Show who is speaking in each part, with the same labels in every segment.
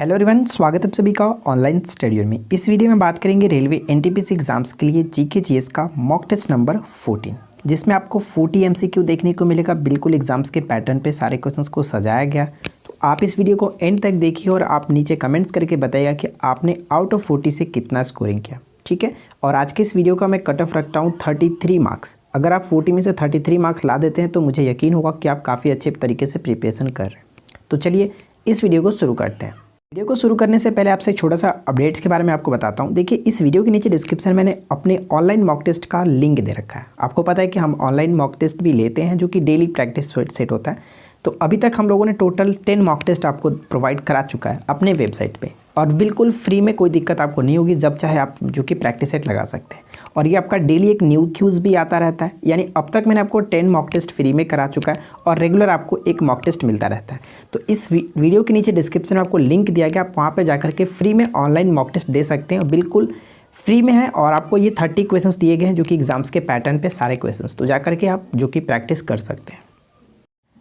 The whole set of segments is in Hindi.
Speaker 1: हेलो एवरीवन, स्वागत है आप सभी का ऑनलाइन स्टडी में। इस वीडियो में बात करेंगे रेलवे एनटीपीसी एग्जाम्स के लिए जीके जीएस का मॉक टेस्ट नंबर 14, जिसमें आपको 40 एमसीक्यू देखने को मिलेगा। बिल्कुल एग्जाम्स के पैटर्न पे सारे क्वेश्चंस को सजाया गया। तो आप इस वीडियो को एंड तक देखिए और आप नीचे कमेंट्स करके बताइएगा कि आपने आउट ऑफ 40 से कितना स्कोरिंग किया, ठीक है। और आज के इस वीडियो का मैं कट ऑफ रखता हूँ 33 मार्क्स। अगर आप 40 में से 33 मार्क्स ला देते हैं तो मुझे यकीन होगा कि आप काफ़ी अच्छे तरीके से प्रिपरेशन कर रहे हैं। तो चलिए इस वीडियो को शुरू करते हैं। वीडियो को शुरू करने से पहले आपसे एक छोटा सा अपडेट्स के बारे में आपको बताता हूं। देखिए, इस वीडियो के नीचे डिस्क्रिप्शन में मैंने अपने ऑनलाइन मॉक टेस्ट का लिंक दे रखा है। आपको पता है कि हम ऑनलाइन मॉक टेस्ट भी लेते हैं जो कि डेली प्रैक्टिस सेट होता है। तो अभी तक हम लोगों ने टोटल 10 मॉक टेस्ट आपको प्रोवाइड करा चुका है अपने वेबसाइट पे, और बिल्कुल फ्री में, कोई दिक्कत आपको नहीं होगी। जब चाहे आप जो कि प्रैक्टिस सेट लगा सकते हैं। और ये आपका डेली एक न्यू क्यूज़ भी आता रहता है, यानी अब तक मैंने आपको 10 मॉक टेस्ट फ्री में करा चुका है और रेगुलर आपको एक मॉक टेस्ट मिलता रहता है। तो इस वीडियो के नीचे डिस्क्रिप्शन में आपको लिंक दिया गया, आप वहाँ पर जाकर के फ्री में ऑनलाइन मॉक टेस्ट दे सकते हैं। बिल्कुल फ्री में है और आपको ये 30 क्वेश्चंस दिए गए हैं जो कि एग्जाम्स के पैटर्न पे सारे क्वेश्चंस, तो जाकर के आप जो कि प्रैक्टिस कर सकते हैं।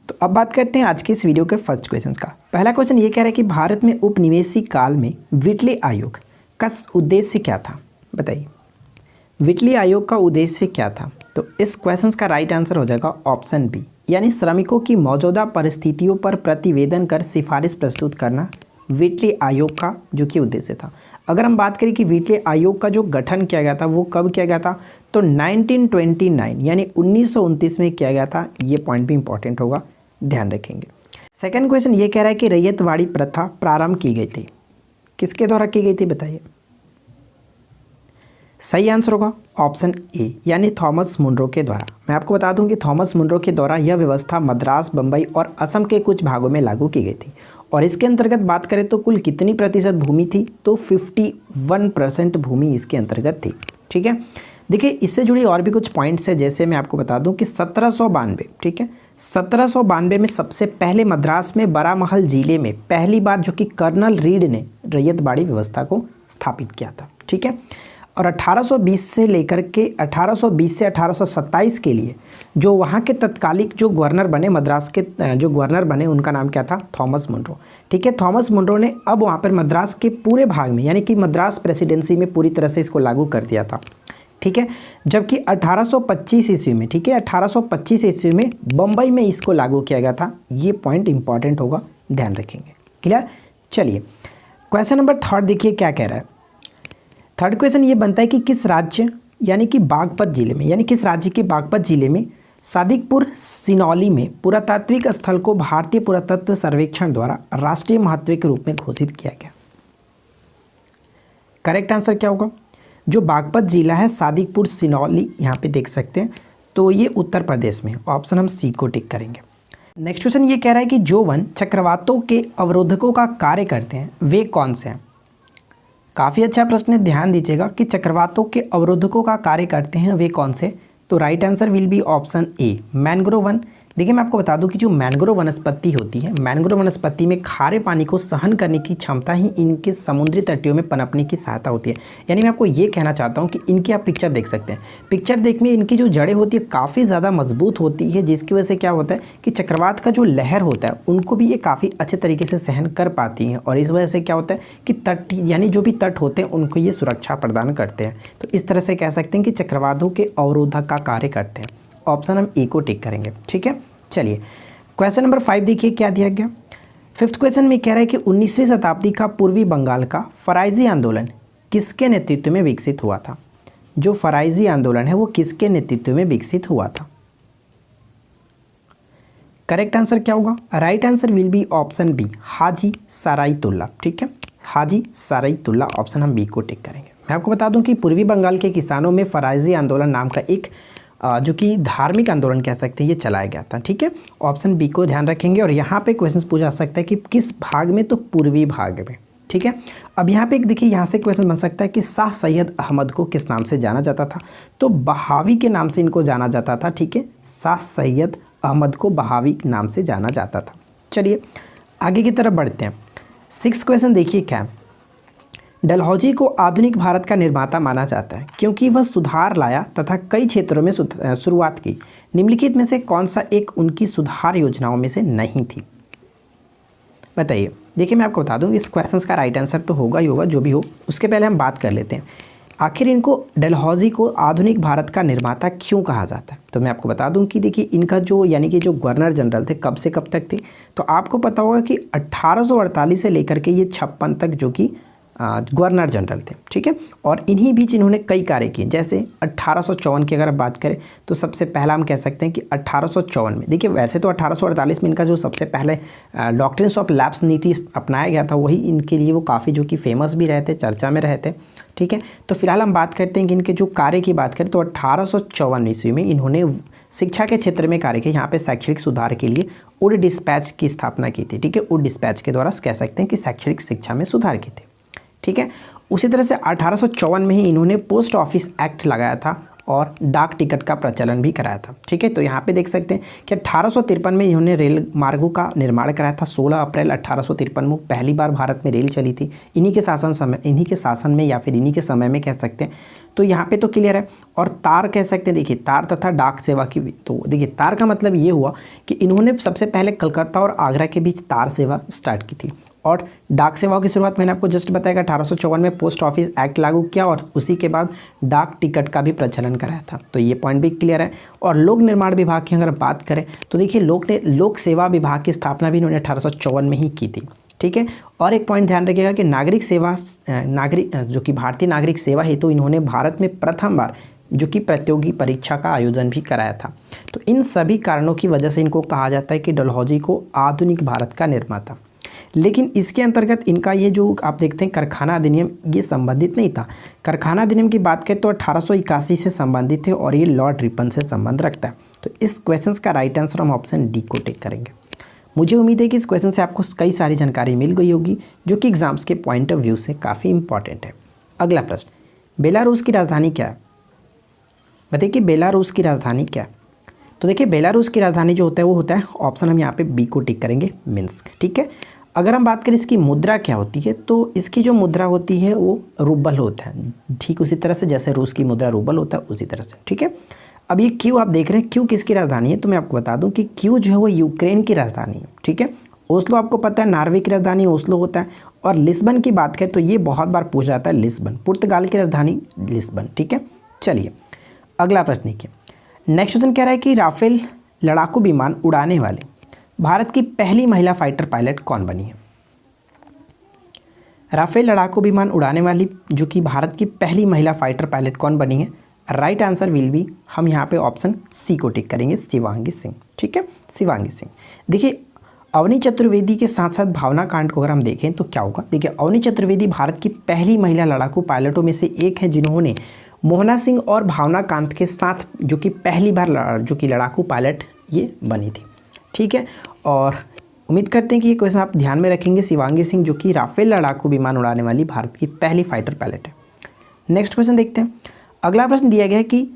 Speaker 1: तो अब बात करते हैं आज के इस वीडियो के फर्स्ट क्वेश्चन का। पहला क्वेश्चन ये कह रहा है कि भारत में उपनिवेशी काल में व्हिटली आयोग का उद्देश्य क्या था, बताइए। व्हिटली आयोग का उद्देश्य क्या था? तो इस क्वेश्चन का राइट आंसर हो जाएगा ऑप्शन बी, यानी श्रमिकों की मौजूदा परिस्थितियों पर प्रतिवेदन कर सिफारिश प्रस्तुत करना व्हिटली आयोग का जो कि उद्देश्य था। अगर हम बात करें कि व्हिटली आयोग का जो गठन किया गया था वो कब किया गया था, तो 1929 यानी 1929 में किया गया था। ये पॉइंट भी इंपॉर्टेंट होगा, ध्यान रखेंगे। सेकंड क्वेश्चन ये कह रहा है कि रैयतवाड़ी प्रथा प्रारंभ की गई थी, किसके द्वारा की गई थी, बताइए। सही आंसर होगा ऑप्शन ए, यानी थॉमस मुनरो के द्वारा। मैं आपको बता दूं कि थॉमस मुनरो के द्वारा यह व्यवस्था मद्रास, बम्बई और असम के कुछ भागों में लागू की गई थी। और इसके अंतर्गत बात करें तो कुल कितनी प्रतिशत भूमि थी, तो 51% भूमि इसके अंतर्गत थी, ठीक है। देखिए, इससे जुड़ी और भी कुछ पॉइंट्स है, जैसे मैं आपको बता दूं कि 1792, ठीक है, 1792 में सबसे पहले मद्रास में बरामहल जिले में पहली बार जो कि कर्नल रीड ने रैयतवाड़ी व्यवस्था को स्थापित किया था, ठीक है। और 1820 से लेकर के 1820 से 1827 के लिए जो वहाँ के तत्कालिक जो गवर्नर बने, मद्रास के जो गवर्नर बने, उनका नाम क्या था, थॉमस मुनरो, ठीक है। थॉमस मुनरो ने अब वहाँ पर मद्रास के पूरे भाग में, यानी कि मद्रास प्रेसिडेंसी में पूरी तरह से इसको लागू कर दिया था, ठीक है। जबकि 1825 ईस्वी में, ठीक है, 1825 ईस्वी में बम्बई में इसको लागू किया गया था। ये पॉइंट इंपॉर्टेंट होगा, ध्यान रखेंगे, क्लियर। चलिए क्वेश्चन नंबर 3 देखिए क्या कह रहा है। थर्ड क्वेश्चन ये बनता है कि किस राज्य, यानी कि बागपत जिले में, यानी किस राज्य के बागपत जिले में सादिकपुर सिनौली में पुरातात्विक स्थल को भारतीय पुरातत्व सर्वेक्षण द्वारा राष्ट्रीय महत्व के रूप में घोषित किया गया। करेक्ट आंसर क्या होगा? जो बागपत जिला है सादिकपुर सिनौली, यहाँ पे देख सकते हैं, तो ये उत्तर प्रदेश में, ऑप्शन हम सी को टिक करेंगे। नेक्स्ट क्वेश्चन ये कह रहा है कि जो वन चक्रवातों के अवरोधकों का कार्य करते हैं वे कौन से हैं। काफ़ी अच्छा प्रश्न है, ध्यान दीजिएगा कि चक्रवातों के अवरोधकों का कार्य करते हैं वे कौन से। तो right answer will be option A, mangrove one. देखिए, मैं आपको बता दूं कि जो मैंग्रोव वनस्पति होती है, मैंग्रोव वनस्पति में खारे पानी को सहन करने की क्षमता ही इनके समुद्री तटियों में पनपने की सहायता होती है। यानी मैं आपको ये कहना चाहता हूँ कि इनकी आप पिक्चर देख सकते हैं। पिक्चर देख में इनकी जो जड़ें होती है काफ़ी ज़्यादा मजबूत होती है, जिसकी वजह से क्या होता है कि चक्रवात का जो लहर होता है उनको भी ये काफ़ी अच्छे तरीके से सहन कर पाती हैं। और इस वजह से क्या होता है कि तट, यानी जो भी तट होते हैं उनको ये सुरक्षा प्रदान करते हैं। तो इस तरह से कह सकते हैं कि चक्रवातों के अवरोधक का कार्य करते हैं। ऑप्शन हम ए को टिक करेंगे, ठीक है। चलिए क्वेश्चन नंबर 5 देखिए क्या दिया गया। फिफ्थ क्वेश्चन में कह रहा है कि 19वीं शताब्दी का पूर्वी बंगाल का फराइजी आंदोलन किसके नेतृत्व में विकसित हुआ था। जो फराइजी आंदोलन है वो किसके नेतृत्व में विकसित हुआ था। करेक्ट आंसर क्या होगा? Right answer will be option B, Haji Shariatullah, ठीक है, हाजी सराइतुल्ला, ऑप्शन हम बी को टिक करेंगे। मैं आपको बता दूं कि पूर्वी बंगाल के किसानों में फराइजी आंदोलन नाम का एक जो कि धार्मिक आंदोलन कह सकते हैं, ये चलाया गया था, ठीक है। ऑप्शन बी को ध्यान रखेंगे। और यहाँ पे क्वेश्चन पूछा जा सकता है कि किस भाग में, तो पूर्वी भाग में, ठीक है। अब यहाँ पे देखिए, यहाँ से क्वेश्चन बन सकता है कि शाह सैयद अहमद को किस नाम से जाना जाता था, तो बहावी के नाम से इनको जाना जाता था, ठीक है। शाह सैयद अहमद को बहावी के नाम से जाना जाता था। चलिए आगे की तरफ बढ़ते हैं। 6 क्वेश्चन देखिए क्या है। डलहौजी को आधुनिक भारत का निर्माता माना जाता है क्योंकि वह सुधार लाया तथा कई क्षेत्रों में शुरुआत की। निम्नलिखित में से कौन सा एक उनकी सुधार योजनाओं में से नहीं थी, बताइए। देखिए मैं आपको बता दूं इस क्वेश्चन का राइट आंसर तो होगा ही होगा, जो भी हो। उसके पहले हम बात कर लेते हैं आखिर इनको डलहौजी को आधुनिक भारत का निर्माता क्यों कहा जाता है। तो मैं आपको बता दूं कि देखिए इनका जो यानी कि जो गवर्नर जनरल थे कब से कब तक थे, तो आपको पता होगा कि 1848 से लेकर के ये 56 तक जो कि गवर्नर जनरल थे, ठीक है। और इन्हीं बीच इन्होंने कई कार्य किए। जैसे 1854 की अगर आप बात करें तो सबसे पहला हम कह सकते हैं कि 1854 में, देखिए वैसे तो 1848 में इनका जो सबसे पहले डॉक्ट्रिन्स ऑफ लैप्स नीति अपनाया गया था, वही इनके लिए वो काफ़ी जो कि फेमस भी रहे थे, चर्चा में रहे थे, ठीक है। तो फिलहाल हम बात करते हैं कि इनके जो कार्य की बात करें तो 1854 ईस्वी में इन्होंने शिक्षा के क्षेत्र में कार्य किया। यहाँ पे शैक्षणिक सुधार के लिए उड डिस्पैच की स्थापना की थी, ठीक है। उड डिस्पैच के द्वारा कह सकते हैं कि शैक्षणिक शिक्षा में सुधार की थी, ठीक है। उसी तरह से 1854 में ही इन्होंने पोस्ट ऑफिस एक्ट लगाया था और डाक टिकट का प्रचलन भी कराया था, ठीक है। तो यहाँ पे देख सकते हैं कि 1853 में इन्होंने रेल मार्गों का निर्माण कराया था। 16 अप्रैल 1853 में पहली बार भारत में रेल चली थी, इन्हीं के शासन में या फिर इन्हीं के समय में कह सकते हैं। तो यहाँ पे तो क्लियर है। और तार कह सकते हैं, देखिए तार तथा डाक सेवा की भी, तो देखिए तार का मतलब ये हुआ कि इन्होंने सबसे पहले कलकत्ता और आगरा के बीच तार सेवा स्टार्ट की थी। और डाक सेवाओं की शुरुआत मैंने आपको जस्ट बताया कि 1854 में पोस्ट ऑफिस एक्ट लागू किया और उसी के बाद डाक टिकट का भी प्रचलन कराया था। तो ये पॉइंट भी क्लियर है। और लोक निर्माण विभाग की अगर बात करें तो देखिए लोक सेवा विभाग की स्थापना भी इन्होंने 1854 में ही की थी, ठीक है। और एक पॉइंट ध्यान रखिएगा कि जो कि भारतीय नागरिक सेवा हेतु इन्होंने भारत में प्रथम बार जो कि प्रतियोगी परीक्षा का आयोजन भी कराया था। तो इन सभी कारणों की वजह से इनको कहा जाता है कि डलहौजी को आधुनिक भारत का निर्माता। लेकिन इसके अंतर्गत इनका ये जो आप देखते हैं कारखाना अधिनियम, ये संबंधित नहीं था। कारखाना अधिनियम की बात करें तो 1881 से संबंधित है और ये लॉर्ड रिपन से संबंध रखता है। तो इस क्वेश्चन का राइट आंसर हम ऑप्शन डी को टिक करेंगे। मुझे उम्मीद है कि इस क्वेश्चन से आपको कई सारी जानकारी मिल गई होगी, जो कि एग्जाम्स के पॉइंट ऑफ व्यू से काफ़ी इंपॉर्टेंट है। अगला प्रश्न, बेलारूस की राजधानी क्या है? बताइए कि बेलारूस की राजधानी क्या है? तो देखिए बेलारूस की राजधानी जो होता है वो होता है, ऑप्शन हम यहाँ पे बी को टिक करेंगे, मिन्स्क, ठीक है। अगर हम बात करें इसकी मुद्रा क्या होती है, तो इसकी जो मुद्रा होती है वो रूबल होता है, ठीक उसी तरह से जैसे रूस की मुद्रा रूबल होता है उसी तरह से, ठीक है। अब ये क्यू आप देख रहे हैं, क्यू किसकी राजधानी है? तो मैं आपको बता दूं कि क्यू जो है वो यूक्रेन की राजधानी है, ठीक है। ओस्लो आपको पता है नॉर्वे की राजधानी ओस्लो होता है। और लिस्बन की बात करें तो ये बहुत बार पूछा जाता है, लिस्बन पुर्तगाल की राजधानी लिस्बन, ठीक है। चलिए अगला प्रश्न देखिए। नेक्स्ट क्वेश्चन कह रहा है कि राफेल लड़ाकू विमान उड़ाने वाले भारत की पहली महिला फाइटर पायलट कौन बनी है? राफेल लड़ाकू विमान उड़ाने वाली जो कि भारत की पहली महिला फाइटर पायलट कौन बनी है? राइट आंसर विल बी, हम यहाँ पे ऑप्शन सी को टिक करेंगे, शिवांगी सिंह, ठीक है, शिवांगी सिंह। देखिए अवनी चतुर्वेदी के साथ साथ भावना कांड को अगर हम देखें तो क्या होगा? देखिए अवनी चतुर्वेदी भारत की पहली महिला लड़ाकू पायलटों में से एक है जिन्होंने मोहना सिंह और भावना कांत के साथ जो कि पहली बार जो कि लड़ाकू पायलट ये बनी थी, ठीक है। और उम्मीद करते हैं कि ये क्वेश्चन आप ध्यान में रखेंगे। शिवांगी सिंह जो कि राफेल लड़ाकू विमान उड़ाने वाली भारत की पहली फाइटर पायलट है। नेक्स्ट क्वेश्चन देखते हैं। अगला प्रश्न दिया गया है कि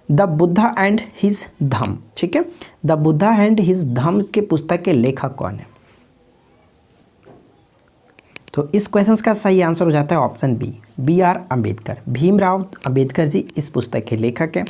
Speaker 1: द बुद्धा एंड हिज धम्म, ठीक है, द बुद्धा एंड हिज धम्म के पुस्तक के लेखक कौन है? तो इस क्वेश्चन का सही आंसर हो जाता है option B R Ambedkar. Bhimrao Ambedkar ji इस पुस्तक के लेखक हैं।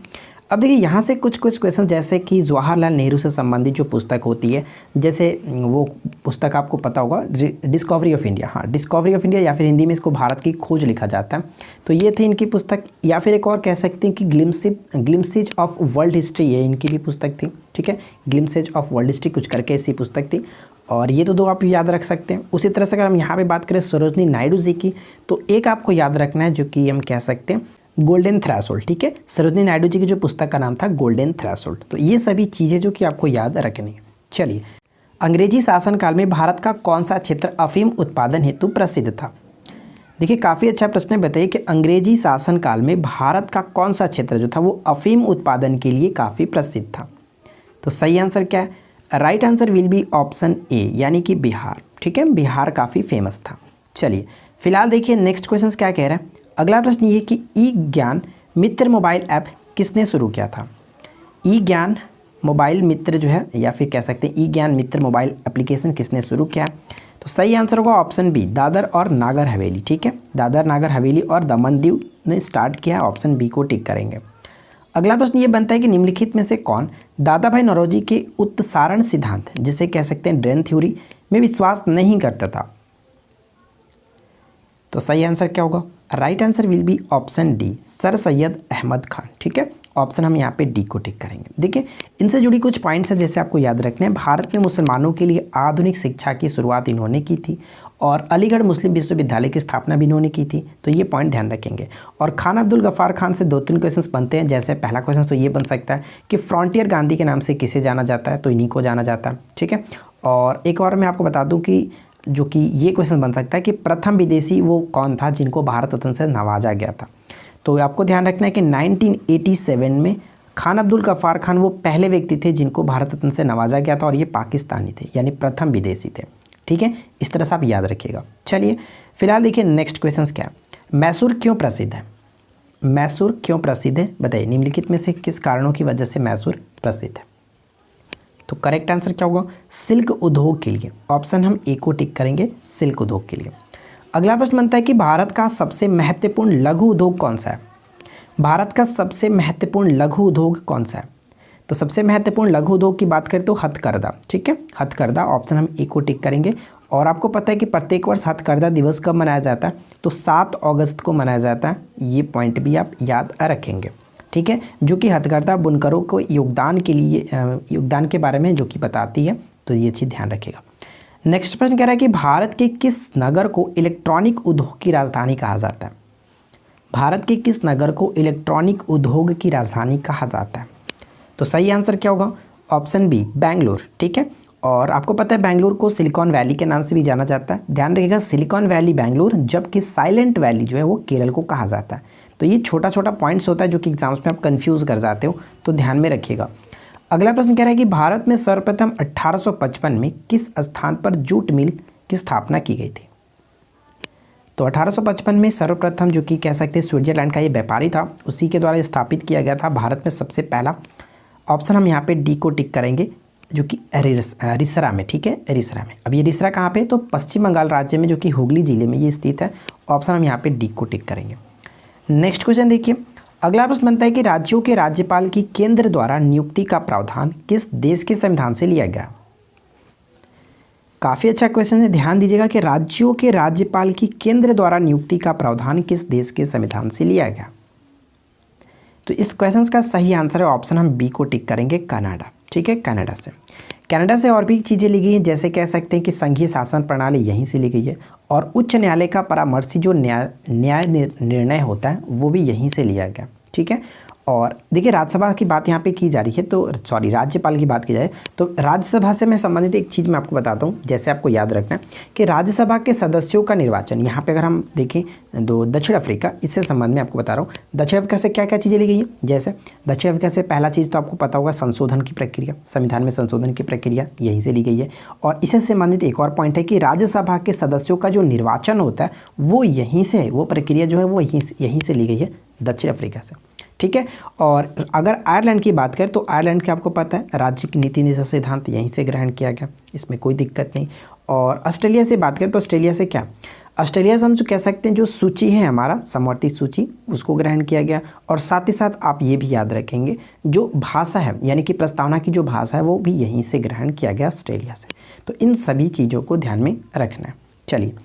Speaker 1: अब देखिए यहाँ से कुछ क्वेश्चन जैसे कि जवाहरलाल नेहरू से संबंधित जो पुस्तक होती है, जैसे वो पुस्तक आपको पता होगा डिस्कवरी ऑफ इंडिया, हाँ डिस्कवरी ऑफ इंडिया, या फिर हिंदी में इसको भारत की खोज लिखा जाता है। तो ये थी इनकी पुस्तक। या फिर एक और कह सकते हैं कि ग्लिम्सेज ऑफ वर्ल्ड हिस्ट्री, ये इनकी भी पुस्तक थी, ठीक है, ग्लिम्सेज ऑफ वर्ल्ड हिस्ट्री कुछ करके ऐसी पुस्तक थी। और ये तो दो आप याद रख सकते हैं। उसी तरह से अगर हम यहाँ पे बात करें सरोजनी नायडू जी की, तो एक आपको याद रखना है जो कि हम कह सकते हैं गोल्डन थ्रेशोल्ड, ठीक है। सरोजनी नायडू जी की जो पुस्तक का नाम था गोल्डन थ्रेशोल्ड। तो ये सभी चीज़ें जो कि आपको याद रखनी है। चलिए अंग्रेजी शासनकाल में भारत का कौन सा क्षेत्र अफीम उत्पादन हेतु प्रसिद्ध था? देखिए काफ़ी अच्छा प्रश्न बताइए कि अंग्रेजी शासनकाल में भारत का कौन सा क्षेत्र जो था वो अफीम उत्पादन के लिए काफ़ी प्रसिद्ध था? तो सही आंसर क्या है? Right answer will be option A, यानी कि बिहार, ठीक है, बिहार काफ़ी फेमस था। चलिए फिलहाल देखिए नेक्स्ट क्वेश्चन क्या कह रहा है। अगला प्रश्न ये कि ई ज्ञान मित्र मोबाइल ऐप किसने शुरू किया था? ई ज्ञान मोबाइल मित्र जो है, या फिर कह सकते हैं ई ज्ञान मित्र मोबाइल एप्लीकेशन किसने शुरू किया? तो सही आंसर होगा ऑप्शन बी, दादर और नागर हवेली, ठीक है, दादर नागर हवेली और दमन दीव ने स्टार्ट किया। ऑप्शन बी को टिक करेंगे। अगला प्रश्न ये बनता है कि निम्नलिखित में से कौन दादा भाई नौरोजी के उत्सारण सिद्धांत, जिसे कह सकते हैं ड्रेन थ्योरी, में विश्वास नहीं करता था? तो सही आंसर क्या होगा? Right answer will be option D, sir Syed Ahmed Khan. ठीक है, ऑप्शन हम यहाँ पे डी को टिक करेंगे। देखिए, इनसे जुड़ी कुछ पॉइंट्स हैं जैसे आपको याद रखने हैं। भारत में मुसलमानों के लिए आधुनिक शिक्षा की शुरुआत इन्होंने की थी और अलीगढ़ मुस्लिम विश्वविद्यालय की स्थापना भी इन्होंने की थी, तो ये पॉइंट ध्यान रखेंगे। और खान अब्दुल गफ्फार खान से 2-3 क्वेश्चंस बनते हैं। जैसे पहला क्वेश्चन तो ये बन सकता है कि फ्रंटियर गांधी के नाम से किसे जाना जाता है, तो इन्हीं को जाना जाता है। ठीक है, और एक और मैं आपको बता दूं कि जो कि ये क्वेश्चन बन सकता है कि प्रथम विदेशी वो कौन था जिनको भारत रत्न से नवाजा गया था। तो आपको ध्यान रखना है कि 1987 में खान अब्दुल गफ्फार खान वो पहले व्यक्ति थे जिनको भारत रत्न से नवाजा गया था और ये पाकिस्तानी थे, यानी प्रथम विदेशी थे। ठीक है, इस तरह से आप याद रखिएगा। चलिए फिलहाल देखिए नेक्स्ट क्वेश्चन क्या है। मैसूर क्यों प्रसिद्ध है? मैसूर क्यों प्रसिद्ध है बताइए, निम्नलिखित में से किस कारणों की वजह से मैसूर प्रसिद्ध है? तो करेक्ट आंसर क्या होगा? सिल्क उद्योग के लिए। ऑप्शन हम ए को टिक करेंगे, सिल्क उद्योग के लिए। अगला प्रश्न बनता है कि भारत का सबसे महत्वपूर्ण लघु उद्योग कौन सा है? भारत का सबसे महत्वपूर्ण लघु उद्योग कौन सा है? तो सबसे महत्वपूर्ण लघु उद्योग की बात करें तो हथकरघा। ठीक है, हथकरघा, ऑप्शन हम ए को टिक करेंगे। और आपको पता है कि प्रत्येक वर्ष हथकरघा दिवस कब मनाया जाता है? तो 7 अगस्त को मनाया जाता है। ये पॉइंट भी आप याद रखेंगे। ठीक है, जो कि हथकरघा बुनकरों को योगदान के लिए योगदान के बारे में जो कि बताती है, तो ये चीज़ ध्यान रखिएगा। नेक्स्ट प्रश्न कह रहा है कि भारत के किस नगर को इलेक्ट्रॉनिक उद्योग की राजधानी कहा जाता है? भारत के किस नगर को इलेक्ट्रॉनिक उद्योग की राजधानी कहा जाता है? तो सही आंसर क्या होगा? Option B, Bangalore. ठीक है, और आपको पता है बेंगलोर को सिलिकॉन वैली के नाम से भी जाना जाता है। ध्यान रखिएगा, सिलिकॉन वैली बेंगलोर, जबकि साइलेंट वैली जो है वो केरल को कहा जाता है। तो ये छोटा छोटा पॉइंट्स होता है जो कि एग्जाम्स में आप कंफ्यूज कर जाते हो, तो ध्यान में रखिएगा। अगला प्रश्न कह रहा है कि भारत में सर्वप्रथम 1855 में किस स्थान पर जूट मिल की स्थापना की गई थी? तो 1855 में सर्वप्रथम जो कि कह सकते हैं स्विट्जरलैंड का ये व्यापारी था, उसी के द्वारा स्थापित किया गया था भारत में सबसे पहला। ऑप्शन हम यहाँ पे डी को टिक करेंगे, जो कि रिसरा में। ठीक है, रिसरा में। अब ये रिसरा कहाँ पे? तो पश्चिम बंगाल राज्य में, जो कि हुगली जिले में ये स्थित है। ऑप्शन हम यहाँ पे डी को टिक करेंगे। नेक्स्ट क्वेश्चन देखिए, अगला प्रश्न बनता है कि राज्यों के राज्यपाल की केंद्र द्वारा नियुक्ति का प्रावधान किस देश के संविधान से लिया गया? काफ़ी अच्छा क्वेश्चन है, ध्यान दीजिएगा कि राज्यों के राज्यपाल की केंद्र द्वारा नियुक्ति का प्रावधान किस देश के संविधान से लिया गया? तो इस क्वेश्चन का सही आंसर है ऑप्शन हम बी को टिक करेंगे, कनाडा। ठीक है, कनाडा से। कनाडा से और भी चीज़ें ली गई हैं, जैसे कह सकते हैं कि संघीय शासन प्रणाली यहीं से ली गई है और उच्च न्यायालय का परामर्शी जो न्याय निर्णय होता है वो भी यहीं से लिया गया। ठीक है, और देखिए राज्यसभा की बात यहाँ पे की जा रही है, तो सॉरी राज्यपाल की बात की जाए तो राज्यसभा से मैं संबंधित एक चीज़ मैं आपको बताता हूँ। जैसे आपको याद रखना है कि राज्यसभा के सदस्यों का निर्वाचन, यहाँ पे अगर हम देखें तो दक्षिण अफ्रीका, इससे संबंध में आपको बता रहा हूँ। दक्षिण अफ्रीका से क्या क्या चीज़ें ली गई हैं? जैसे दक्षिण अफ्रीका से पहला चीज़ तो आपको पता होगा संशोधन की प्रक्रिया, संविधान में संशोधन की प्रक्रिया यहीं से ली गई है। और इससे संबंधित एक और पॉइंट है कि राज्यसभा के सदस्यों का जो निर्वाचन होता है वो यहीं से, वो प्रक्रिया जो है वो यहीं से ली गई है, दक्षिण अफ्रीका से। ठीक है, और अगर आयरलैंड की बात करें तो आयरलैंड के आपको पता है राज्य की नीति निधि सिद्धांत यहीं से ग्रहण किया गया, इसमें कोई दिक्कत नहीं। और ऑस्ट्रेलिया से बात करें तो ऑस्ट्रेलिया से क्या, ऑस्ट्रेलिया से हम जो कह सकते हैं जो सूची है हमारा समवर्ती सूची, उसको ग्रहण किया गया। और साथ ही साथ आप ये भी याद रखेंगे जो भाषा है, यानी कि प्रस्तावना की जो भाषा है वो भी यहीं से ग्रहण किया गया ऑस्ट्रेलिया से। तो इन सभी चीज़ों को ध्यान में रखना है। चलिए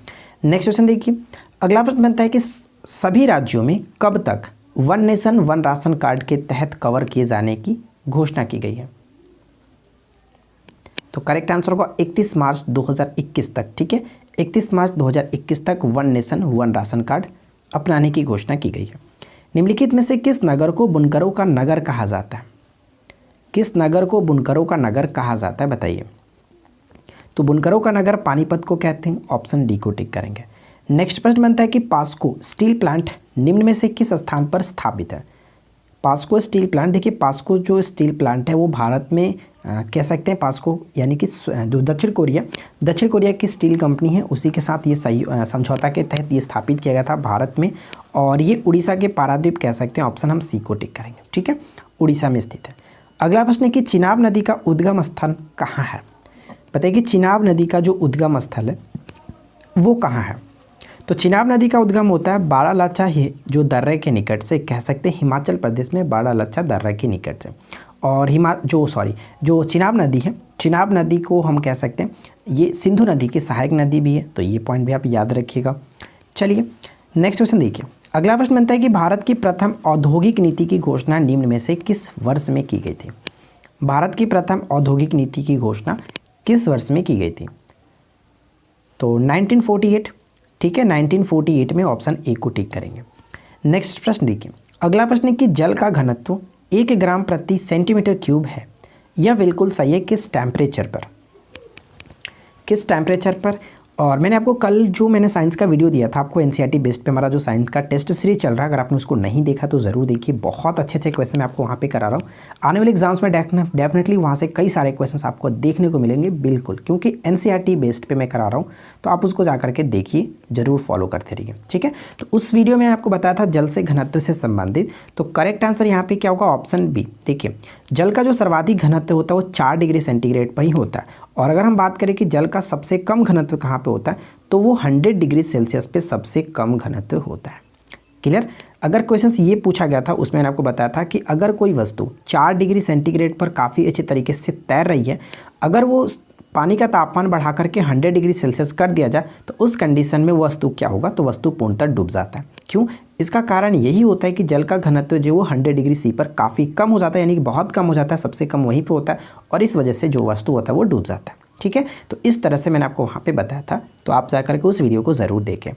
Speaker 1: नेक्स्ट क्वेश्चन देखिए, अगला प्रश्न बनता है कि सभी राज्यों में कब तक one nation one ration card के तहत कवर किए जाने की घोषणा की गई है? तो करेक्ट आंसर होगा 31 मार्च 2021 तक। ठीक है, 31 मार्च 2021 तक one nation one ration card अपनाने की घोषणा की गई है। निम्नलिखित में से किस नगर को बुनकरों का नगर कहा जाता है? किस नगर को बुनकरों का नगर कहा जाता है बताइए? तो बुनकरों का नगर पानीपत को कहते हैं, ऑप्शन डी को टिक करेंगे। नेक्स्ट प्रश्न बनता है कि पास्को स्टील प्लांट निम्न में से किस स्थान पर स्थापित है? पास्को स्टील प्लांट, देखिए पास्को जो स्टील प्लांट है वो भारत में कह सकते हैं पास्को यानी कि जो दक्षिण कोरिया की स्टील कंपनी है उसी के साथ ये समझौता के तहत ये स्थापित किया गया था भारत में। और ये उड़ीसा के पारादीप कह सकते हैं, ऑप्शन हम सी को टिक करेंगे। ठीक है, उड़ीसा में स्थित है। अगला प्रश्न है कि चिनाब नदी का उद्गम स्थल कहाँ है? बताइए कि चिनाब नदी का जो उद्गम स्थल है वो कहाँ है? तो चिनाब नदी का उद्गम होता है बाड़ालाचा जो दर्रे के निकट से, कह सकते हैं हिमाचल प्रदेश में बाड़ालाचा दर्रे के निकट से। और जो चिनाब नदी है, चिनाब नदी को हम कह सकते हैं ये सिंधु नदी की सहायक नदी भी है, तो ये पॉइंट भी आप याद रखिएगा। चलिए नेक्स्ट क्वेश्चन देखिए। अगला प्रश्न बनता है कि भारत की प्रथम औद्योगिक नीति की घोषणा निम्न में से किस वर्ष में की गई थी। भारत की प्रथम औद्योगिक नीति की घोषणा किस वर्ष में की गई थी। तो 1948, ठीक है, 1948 में ऑप्शन ए को टिक करेंगे। नेक्स्ट प्रश्न देखिए। अगला प्रश्न है कि जल का घनत्व 1 ग्राम प्रति सेंटीमीटर क्यूब है। यह बिल्कुल सही है। किस टेम्परेचर पर, किस टेम्परेचर पर। और मैंने आपको कल जो मैंने साइंस का वीडियो दिया था, आपको एनसीईआरटी बेस्ड पे हमारा जो साइंस का टेस्ट सीरीज चल रहा है, अगर आपने उसको नहीं देखा तो ज़रूर देखिए। बहुत अच्छे अच्छे क्वेश्चन मैं आपको वहाँ पे करा रहा हूँ। आने वाले एग्जाम्स में डेफिनेटली वहाँ से कई सारे क्वेश्चन आपको देखने को मिलेंगे बिल्कुल, क्योंकि एनसीईआरटी बेस्ड पे मैं करा रहा हूँ। तो आप उसको जा करके देखिए, ज़रूर फॉलो करते रहिए, ठीक है। तो उस वीडियो में आपको बताया था जल से घनत्व से संबंधित। तो करेक्ट आंसर यहाँ पे क्या होगा, ऑप्शन बी। देखिए जल का जो सर्वाधिक घनत्व होता है वो 4 डिग्री सेंटीग्रेड पर ही होता है। और अगर हम बात करें कि जल का सबसे कम घनत्व कहाँ पे होता है, तो वो 100 डिग्री सेल्सियस पे सबसे कम घनत्व होता है। क्लियर। अगर क्वेश्चन ये पूछा गया था, उसमें मैंने आपको बताया था कि अगर कोई वस्तु 4 डिग्री सेंटीग्रेड पर काफ़ी अच्छे तरीके से तैर रही है, अगर वो पानी का तापमान बढ़ा करके 100 डिग्री सेल्सियस कर दिया जाए, तो उस कंडीशन में वस्तु क्या होगा, तो वस्तु पूर्णतः डूब जाता है। क्यों, इसका कारण यही होता है कि जल का घनत्व जो वो 100 डिग्री सी पर काफ़ी कम हो जाता है, यानी कि बहुत कम हो जाता है, सबसे कम वहीं पे होता है, और इस वजह से जो वस्तु होता है वो डूब जाता है, ठीक है। तो इस तरह से मैंने आपको वहाँ पे बताया था, तो आप जा करके उस वीडियो को ज़रूर देखें।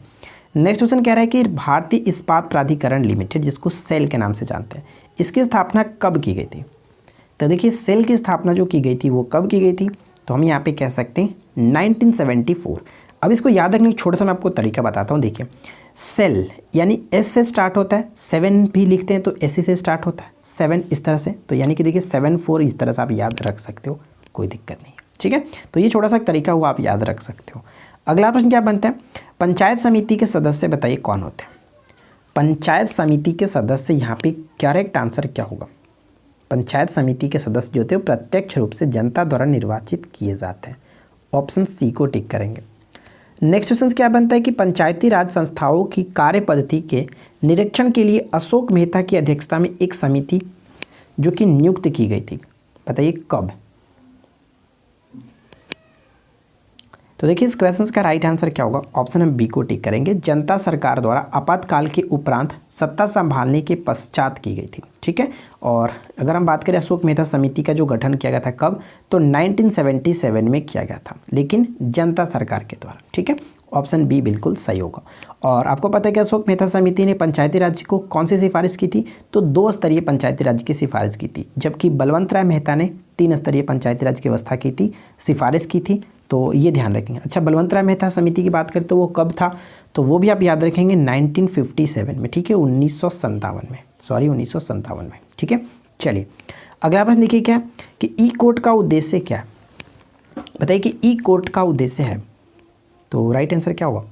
Speaker 1: नेक्स्ट क्वेश्चन कह रहा है कि भारतीय इस्पात प्राधिकरण लिमिटेड, जिसको सेल के नाम से जानते हैं, इसकी स्थापना कब की गई थी। तो देखिए सेल की स्थापना जो की गई थी वो कब की गई थी, तो हम यहाँ पे कह सकते हैं 1974। अब इसको याद रखने का छोटा सा मैं आपको तरीका बताता हूँ। देखिए सेल यानी एस से स्टार्ट होता है, 7 भी लिखते हैं तो एस से स्टार्ट होता है, 7 इस तरह से, तो यानी कि देखिए 74 इस तरह से आप याद रख सकते हो, कोई दिक्कत नहीं, ठीक है। तो ये छोटा सा तरीका हुआ, आप याद रख सकते हो। अगला प्रश्न क्या बनता है, पंचायत समिति के सदस्य बताइए कौन होते हैं। पंचायत समिति के सदस्य, यहाँ पे करेक्ट आंसर क्या होगा। पंचायत समिति के सदस्य जो होते हैं प्रत्यक्ष रूप से जनता द्वारा निर्वाचित किए जाते हैं। ऑप्शन सी को टिक करेंगे। नेक्स्ट क्वेश्चन क्या बनता है कि पंचायती राज संस्थाओं की कार्य पद्धति के निरीक्षण के लिए अशोक मेहता की अध्यक्षता में एक समिति जो कि नियुक्त की गई थी, बताइए कब। तो देखिए इस क्वेश्चन का राइट आंसर क्या होगा, ऑप्शन हम बी को टिक करेंगे। जनता सरकार द्वारा आपातकाल के उपरांत सत्ता संभालने के पश्चात की गई थी, ठीक है। और अगर हम बात करें अशोक मेहता समिति का जो गठन किया गया था कब, तो 1977 में किया गया था, लेकिन जनता सरकार के द्वारा, ठीक है। ऑप्शन बी बिल्कुल सही होगा। और आपको पता है कि अशोक मेहता समिति ने पंचायती राज को कौन सी सिफारिश की थी, तो 2 स्तरीय पंचायती राज की सिफारिश की थी, जबकि बलवंत राय मेहता ने 3 स्तरीय पंचायती राज की व्यवस्था की थी, सिफारिश की थी। तो ये ध्यान रखेंगे। अच्छा बलवंत राय मेहता समिति की बात करें तो वो कब था, तो वो भी आप याद रखेंगे 1957 में, ठीक है, 1957 में, सॉरी 1957 में, ठीक है। चलिए अगला प्रश्न देखिए क्या कि ई कोर्ट का उद्देश्य क्या है, बताइए कि ई कोर्ट का उद्देश्य है, तो राइट आंसर क्या होगा।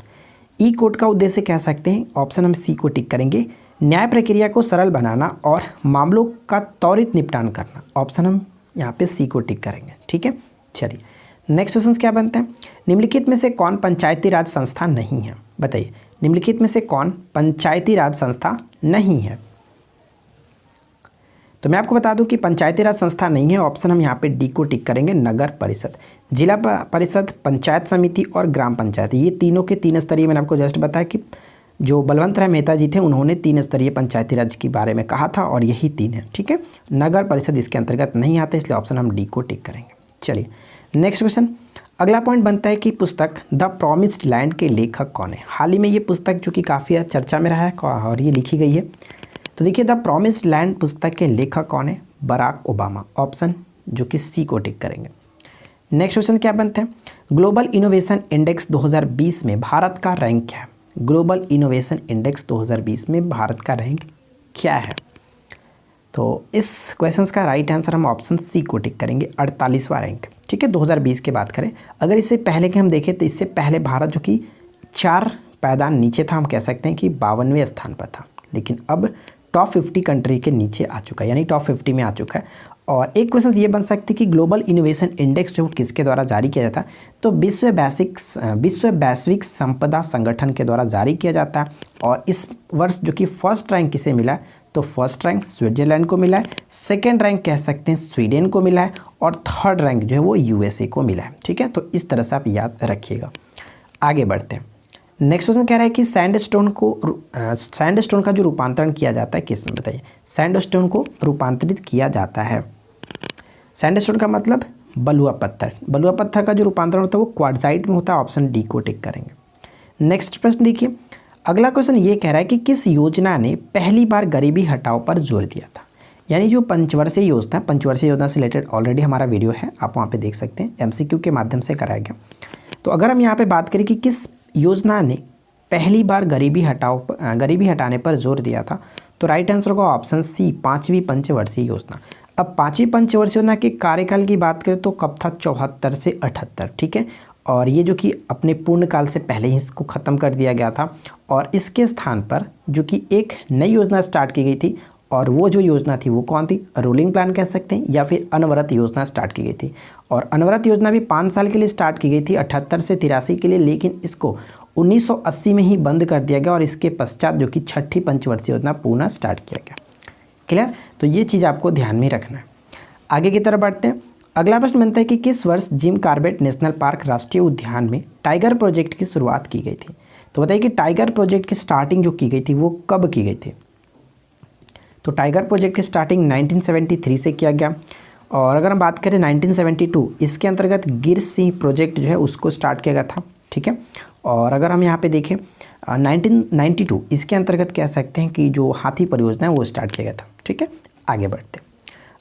Speaker 1: ई कोर्ट का उद्देश्य कह सकते हैं, ऑप्शन हम सी को टिक करेंगे, न्याय प्रक्रिया को सरल बनाना और मामलों का त्वरित निपटान करना। ऑप्शन हम यहाँ पे सी को टिक करेंगे, ठीक है। चलिए नेक्स्ट क्वेश्चन क्या बनते हैं, निम्नलिखित में से कौन पंचायती राज संस्था नहीं है, बताइए निम्नलिखित में से कौन पंचायती राज संस्था नहीं है। तो मैं आपको बता दूं कि पंचायती राज संस्था नहीं है, ऑप्शन हम यहाँ पे डी को टिक करेंगे, नगर परिषद, जिला परिषद, पंचायत समिति और ग्राम पंचायत, ये तीनों के 3 स्तरीय। मैंने आपको जस्ट बताया कि जो बलवंत राय मेहता जी थे उन्होंने 3 स्तरीय पंचायती राज के बारे में कहा था, और यही 3 है, ठीक है। नगर परिषद इसके अंतर्गत नहीं आता, इसलिए ऑप्शन हम डी को टिक करेंगे। चलिए नेक्स्ट क्वेश्चन, अगला पॉइंट बनता है कि पुस्तक द प्रॉमिस्ड लैंड के लेखक कौन है। हाल ही में ये पुस्तक जो कि काफ़ी चर्चा में रहा है और ये लिखी गई है, तो देखिए द प्रॉमिस्ड लैंड पुस्तक के लेखक कौन है, बराक ओबामा, ऑप्शन जो कि सी को टिक करेंगे। नेक्स्ट क्वेश्चन क्या बनते हैं, ग्लोबल इनोवेशन इंडेक्स 2020 में भारत का रैंक क्या है। ग्लोबल इनोवेशन इंडेक्स 2020 में भारत का रैंक क्या है, तो इस क्वेश्चन का राइट आंसर हम ऑप्शन सी को टिक करेंगे, 48वां रैंक, ठीक है। 2020 की बात करें, अगर इससे पहले के हम देखें तो इससे पहले भारत जो कि 4 पायदान नीचे था, हम कह सकते हैं कि 52वें स्थान पर था, लेकिन अब टॉप 50 कंट्री के नीचे आ चुका है, यानी टॉप 50 में आ चुका है। और एक क्वेश्चन ये बन सकती है कि ग्लोबल इनोवेशन इंडेक्स जो किसके द्वारा जारी किया जाता है, तो विश्व वैश्विक संपदा संगठन के द्वारा जारी किया जाता है। और इस वर्ष जो कि फर्स्ट रैंक किसे मिला है, तो फर्स्ट रैंक स्विट्जरलैंड को मिला है, सेकेंड रैंक कह सकते हैं स्वीडन को मिला है, और थर्ड रैंक जो है वो यूएसए को मिला है, ठीक है। तो इस तरह से आप याद रखिएगा। आगे बढ़ते हैं। नेक्स्ट क्वेश्चन कह रहा है कि सैंडस्टोन का जो रूपांतरण किया जाता है किस में, बताइए। सैंडस्टोन को रूपांतरित किया जाता है, सैंडस्टोन का मतलब बलुआ पत्थर, बलुआ पत्थर का जो रूपांतरण होता है वो क्वार्टजाइट में होता है, ऑप्शन डी को टिक करेंगे। नेक्स्ट प्रश्न देखिए, अगला क्वेश्चन ये कह रहा है कि किस योजना ने पहली बार गरीबी हटाओ पर जोर दिया था, यानी जो पंचवर्षीय योजना से रिलेटेड ऑलरेडी हमारा वीडियो है, आप वहाँ पे देख सकते हैं, एमसीक्यू के माध्यम से कराया गया। तो अगर हम यहाँ पे बात करें कि किस योजना ने पहली बार गरीबी हटाने पर जोर दिया था, तो राइट आंसर होगा ऑप्शन सी, 5वीं पंचवर्षीय योजना। अब 5वीं पंचवर्षीय योजना के कार्यकाल की बात करें तो कब था, 74 से 78, ठीक है। और ये जो कि अपने पूर्णकाल से पहले ही इसको ख़त्म कर दिया गया था, और इसके स्थान पर जो कि एक नई योजना स्टार्ट की गई थी, और वो जो योजना थी वो कौन थी, रोलिंग प्लान कह सकते हैं, या फिर अनवरत योजना स्टार्ट की गई थी। और अनवरत योजना भी 5 साल के लिए स्टार्ट की गई थी, 78 से 83 के लिए, लेकिन इसको 1980 में ही बंद कर दिया गया, और इसके पश्चात जो कि 6ठी पंचवर्षीय योजना पुनः स्टार्ट किया गया। क्लियर, तो ये चीज़ आपको ध्यान में रखना है। आगे की तरफ बढ़ते हैं। अगला प्रश्न बनता है कि किस वर्ष जिम कॉर्बेट नेशनल पार्क राष्ट्रीय उद्यान में टाइगर प्रोजेक्ट की शुरुआत की गई थी। तो बताइए कि टाइगर प्रोजेक्ट की स्टार्टिंग जो की गई थी वो कब की गई थी। तो टाइगर प्रोजेक्ट की स्टार्टिंग 1973 से किया गया, और अगर हम बात करें 1972, इसके अंतर्गत गिर सिंह प्रोजेक्ट जो है उसको स्टार्ट किया गया था, ठीक है। और अगर हम यहाँ पे देखें 1992, इसके अंतर्गत कह सकते हैं कि जो हाथी परियोजना है वो स्टार्ट किया गया था, ठीक है। आगे बढ़ते हैं।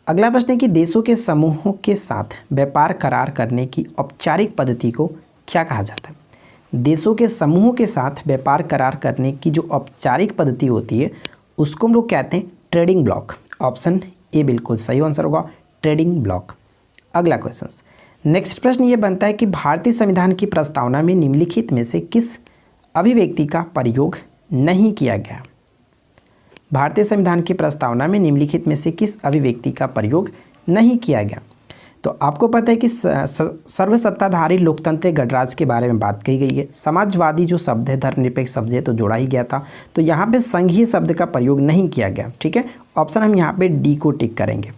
Speaker 1: अगला प्रश्न है कि देशों के समूहों के साथ व्यापार करार करने की औपचारिक पद्धति को क्या कहा जाता है। देशों के समूहों के साथ व्यापार करार करने की जो औपचारिक पद्धति होती है उसको हम लोग कहते हैं ट्रेडिंग ब्लॉक, ऑप्शन ए बिल्कुल सही आंसर होगा, ट्रेडिंग ब्लॉक। अगला क्वेश्चन, नेक्स्ट प्रश्न ये बनता है कि भारतीय संविधान की प्रस्तावना में निम्नलिखित में से किस अभिव्यक्ति का प्रयोग नहीं किया गया। भारतीय संविधान की प्रस्तावना में निम्नलिखित में से किस अभिव्यक्ति का प्रयोग नहीं किया गया। तो आपको पता है कि सर्वसत्ताधारी लोकतंत्र गणराज्य के बारे में बात कही गई है, समाजवादी जो शब्द है, धर्मनिरपेक्ष शब्द है, तो जोड़ा ही गया था। तो यहाँ पे संघीय शब्द का प्रयोग नहीं किया गया, ठीक है। ऑप्शन हम यहाँ पे डी को टिक करेंगे।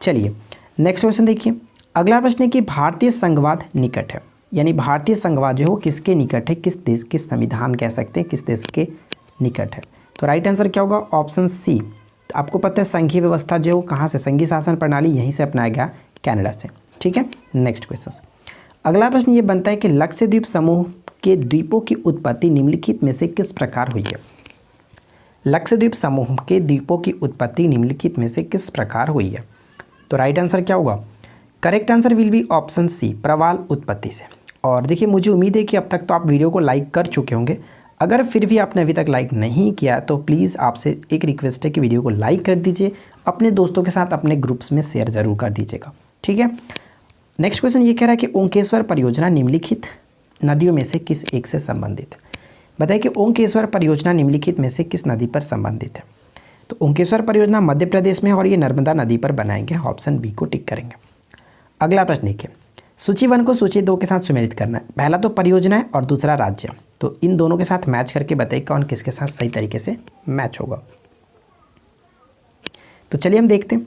Speaker 1: चलिए नेक्स्ट क्वेश्चन देखिए। अगला प्रश्न है कि भारतीय संघवाद निकट है, यानी भारतीय संघवाद जो है वो किसके निकट है, किस देश के संविधान कह सकते हैं किस देश के निकट है। तो राइट आंसर क्या होगा, ऑप्शन सी। आपको पता है संघीय व्यवस्था जो है वो कहाँ से, संघीय शासन प्रणाली यहीं से अपनाया गया, कनाडा से, ठीक है। नेक्स्ट क्वेश्चन, अगला प्रश्न ये बनता है कि लक्षद्वीप समूह के द्वीपों की उत्पत्ति निम्नलिखित में से किस प्रकार हुई है। लक्षद्वीप समूह के द्वीपों की उत्पत्ति निम्नलिखित में से किस प्रकार हुई है। तो राइट आंसर क्या होगा, correct answer will be option C, प्रवाल उत्पत्ति से। और देखिए मुझे उम्मीद है कि अब तक तो आप वीडियो को लाइक कर चुके होंगे, अगर फिर भी आपने अभी तक लाइक नहीं किया तो प्लीज़ आपसे एक रिक्वेस्ट है कि वीडियो को लाइक कर दीजिए, अपने दोस्तों के साथ अपने ग्रुप्स में शेयर ज़रूर कर दीजिएगा, ठीक है। नेक्स्ट क्वेश्चन ये कह रहा है कि ओंकेश्वर परियोजना निम्नलिखित नदियों में से किस एक से संबंधित है। बताइए कि ओंकेश्वर परियोजना निम्नलिखित में से किस नदी पर संबंधित है। तो ओंकेश्वर परियोजना मध्य प्रदेश में और ये नर्मदा नदी पर बनाए गए, ऑप्शन बी को टिक करेंगे। अगला प्रश्न देखिए, सूची 1 को सूची 2 के साथ सुमेलित करना है। पहला तो परियोजना है और दूसरा राज्य, तो इन दोनों के साथ मैच करके बताइए कौन किसके साथ सही तरीके से मैच होगा। तो चलिए हम देखते हैं।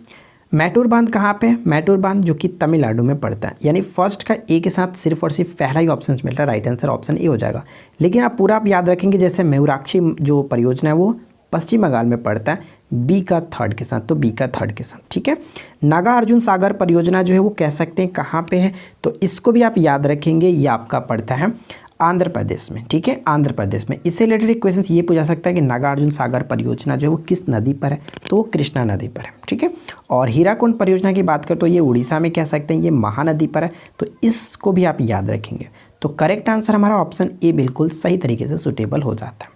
Speaker 1: मैटूर बांध कहाँ पे है, मैटूर बांध जो कि तमिलनाडु में पड़ता है, यानी फर्स्ट का ए के साथ सिर्फ और सिर्फ पहला ही ऑप्शन मिल रहा है, राइट आंसर ऑप्शन ए हो जाएगा। लेकिन आप पूरा आप याद रखेंगे, जैसे मयूराक्षी जो परियोजना है वो पश्चिम बंगाल में पड़ता है, बी का थर्ड के साथ, तो बी का थर्ड के साथ, ठीक है। नागार्जुन सागर परियोजना जो है वो कह सकते हैं कहाँ पे है, तो इसको भी आप याद रखेंगे, ये आपका पड़ता है आंध्र प्रदेश में, ठीक है, आंध्र प्रदेश में। इससे रिलेटेड एक क्वेश्चन ये पूछा सकता है कि नागार्जुन सागर परियोजना जो है वो किस नदी पर है, तो वो कृष्णा नदी पर है, ठीक है। और हीराकुंड परियोजना की बात करें तो ये उड़ीसा में कह सकते हैं, ये महानदी पर है, तो इसको भी आप याद रखेंगे। तो करेक्ट आंसर हमारा ऑप्शन ए बिल्कुल सही तरीके से सुटेबल हो जाता है।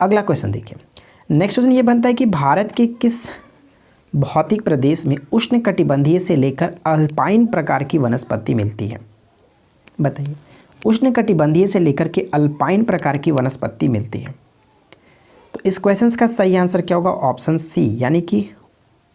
Speaker 1: अगला क्वेश्चन देखिए, नेक्स्ट क्वेश्चन ये बनता है कि भारत के किस भौतिक प्रदेश में उष्णकटिबंधीय से लेकर अल्पाइन प्रकार की वनस्पति मिलती है। बताइए, उष्णकटिबंधीय से लेकर के अल्पाइन प्रकार की वनस्पति मिलती है। तो इस क्वेश्चन का सही आंसर क्या होगा, ऑप्शन सी, यानी कि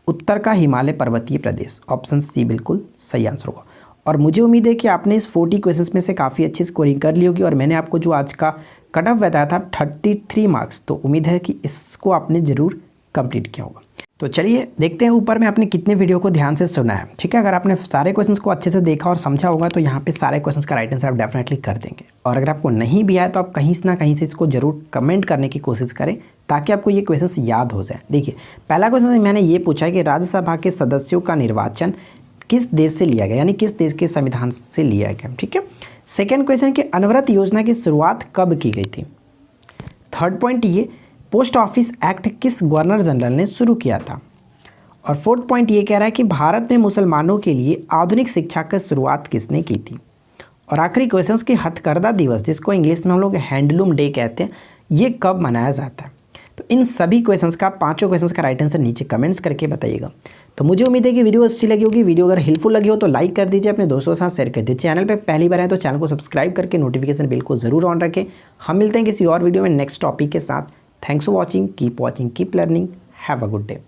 Speaker 1: उत्तर का हिमालय पर्वतीय प्रदेश, ऑप्शन सी बिल्कुल सही आंसर होगा। और मुझे उम्मीद है कि आपने इस 40 क्वेश्चंस में से काफ़ी अच्छी स्कोरिंग कर ली होगी, और मैंने आपको जो आज का कट ऑफ बताया था 33 मार्क्स, तो उम्मीद है कि इसको आपने ज़रूर कंप्लीट किया होगा। तो चलिए देखते हैं ऊपर में आपने कितने वीडियो को ध्यान से सुना है। ठीक है, अगर आपने सारे क्वेश्चंस को अच्छे से देखा और समझा होगा तो यहाँ पे सारे क्वेश्चंस का राइट आंसर आप डेफिनेटली कर देंगे। और अगर आपको नहीं भी आए तो आप कहीं ना कहीं से इसको जरूर कमेंट करने की कोशिश करें ताकि आपको ये क्वेश्चंस याद हो जाए। देखिए पहला क्वेश्चन मैंने ये पूछा है कि राज्यसभा के सदस्यों का निर्वाचन किस देश से लिया गया, यानी किस देश के संविधान से लिया गया। ठीक है, सेकेंड क्वेश्चन कि अनवरत योजना की शुरुआत कब की गई थी। थर्ड पॉइंट ये पोस्ट ऑफिस एक्ट किस गवर्नर जनरल ने शुरू किया था। और फोर्थ पॉइंट ये कह रहा है कि भारत में मुसलमानों के लिए आधुनिक शिक्षा की शुरुआत किसने की थी। और आखिरी क्वेश्चन कि हथकरघा दिवस, जिसको इंग्लिश में हम लोग हैंडलूम डे कहते हैं, ये कब मनाया जाता है। तो इन सभी क्वेश्चंस का, पांचों क्वेश्चंस का राइट आंसर नीचे कमेंट्स करके बताइएगा। तो मुझे उम्मीद है कि वीडियो अच्छी लगी होगी। वीडियो अगर हेल्पफुल लगी हो तो लाइक कर दीजिए, अपने दोस्तों के साथ शेयर कर दीजिए। चैनल पे पहली बार है तो चैनल को सब्सक्राइब करके नोटिफिकेशन बिल को जरूर ऑन रखें। हम मिलते हैं किसी और वीडियो में नेक्स्ट टॉपिक के साथ। Thanks for watching, keep learning, have a good day.